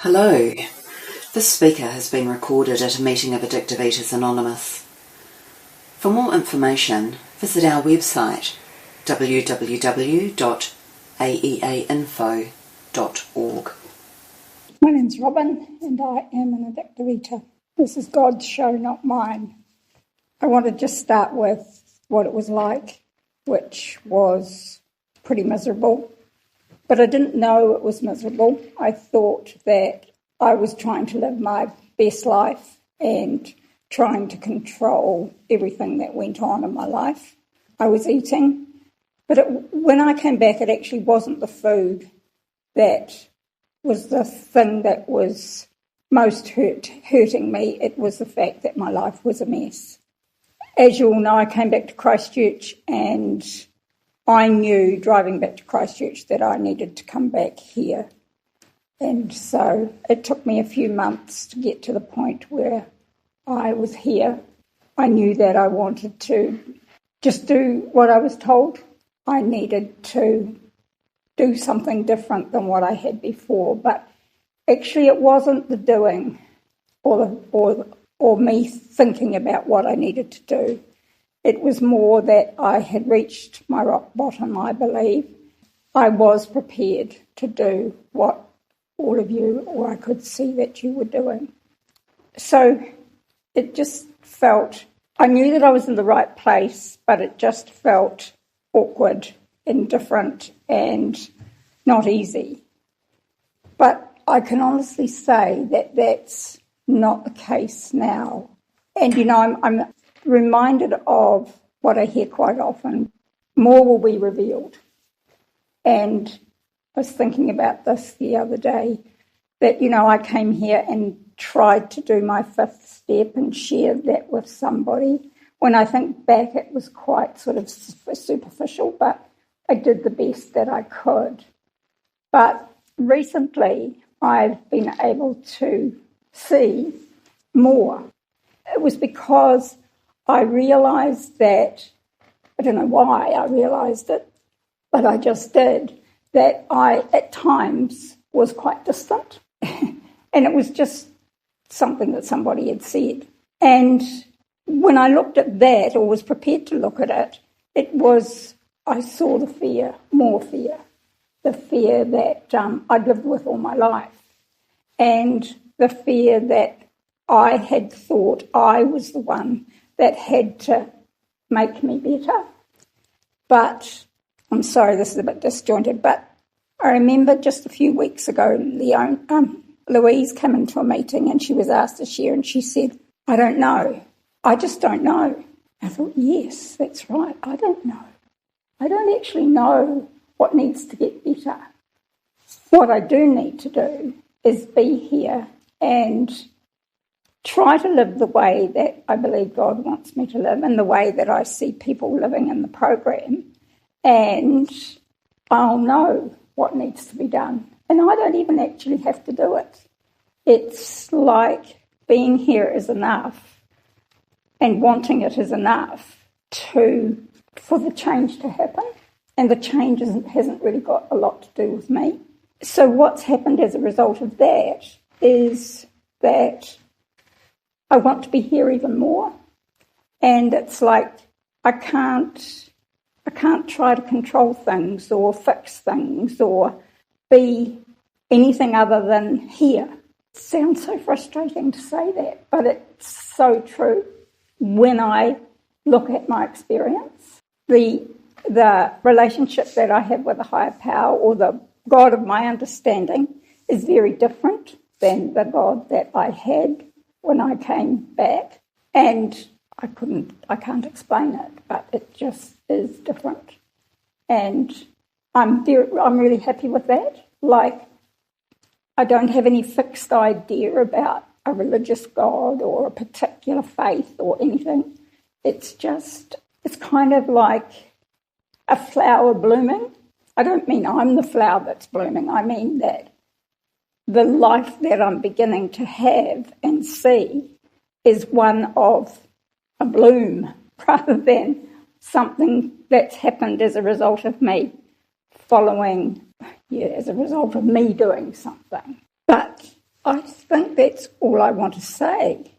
Hello. This speaker has been recorded at a meeting of Addictive Eaters Anonymous. For more information, visit our website www.aeainfo.org. My name's Robyn and I am an addictive eater. This is God's show, not mine. I want to just start with what it was like, which was pretty miserable. But I didn't know it was miserable. I thought that I was trying to live my best life and trying to control everything that went on in my life. I was eating, but when I came back, it actually wasn't the food that was the thing that was most hurting me. It was the fact that my life was a mess. As you all know, I came back to Christchurch and I knew driving back to Christchurch that I needed to come back here. And so it took me a few months to get to the point where I was here. I knew that I wanted to just do what I was told. I needed to do something different than what I had before. But actually it wasn't the doing or me thinking about what I needed to do. It was more that I had reached my rock bottom, I believe. I was prepared to do what all of you, or I could see that you were doing. So it just felt, I knew that I was in the right place, but it just felt awkward and different and not easy. But I can honestly say that that's not the case now. And, you know, I'm reminded of what I hear quite often, more will be revealed. And I was thinking about this the other day, that, you know, I came here and tried to do my fifth step and shared that with somebody. When I think back, it was quite sort of superficial, but I did the best that I could. But recently, I've been able to see more. It was because I realised that, I don't know why I realised it, but I just did, that I, at times, was quite distant. And it was just something that somebody had said. And when I looked at that, or was prepared to look at it, I saw the fear, more fear, the fear that I'd lived with all my life, and the fear that I had thought I was the one that had to make me better. But, I'm sorry, this is a bit disjointed, but I remember just a few weeks ago, Louise came into a meeting and she was asked to share, and she said, I don't know. I just don't know. I thought, yes, that's right. I don't know. I don't actually know what needs to get better. What I do need to do is be here and try to live the way that I believe God wants me to live, and the way that I see people living in the program, and I'll know what needs to be done. And I don't even actually have to do it. It's like being here is enough, and wanting it is enough for the change to happen. And the change hasn't really got a lot to do with me. So what's happened as a result of that is that I want to be here even more. And it's like I can't try to control things or fix things or be anything other than here. It sounds so frustrating to say that, but it's so true. When I look at my experience, the relationship that I have with a higher power, or the God of my understanding, is very different than the God that I had when I came back. And I can't explain it, but it just is different. And I'm really happy with that. Like, I don't have any fixed idea about a religious God or a particular faith or anything. It's kind of like a flower blooming. I don't mean I'm the flower that's blooming. I mean that the life that I'm beginning to have and see is one of a bloom rather than something that's happened as a result of me as a result of me doing something. But I think that's all I want to say.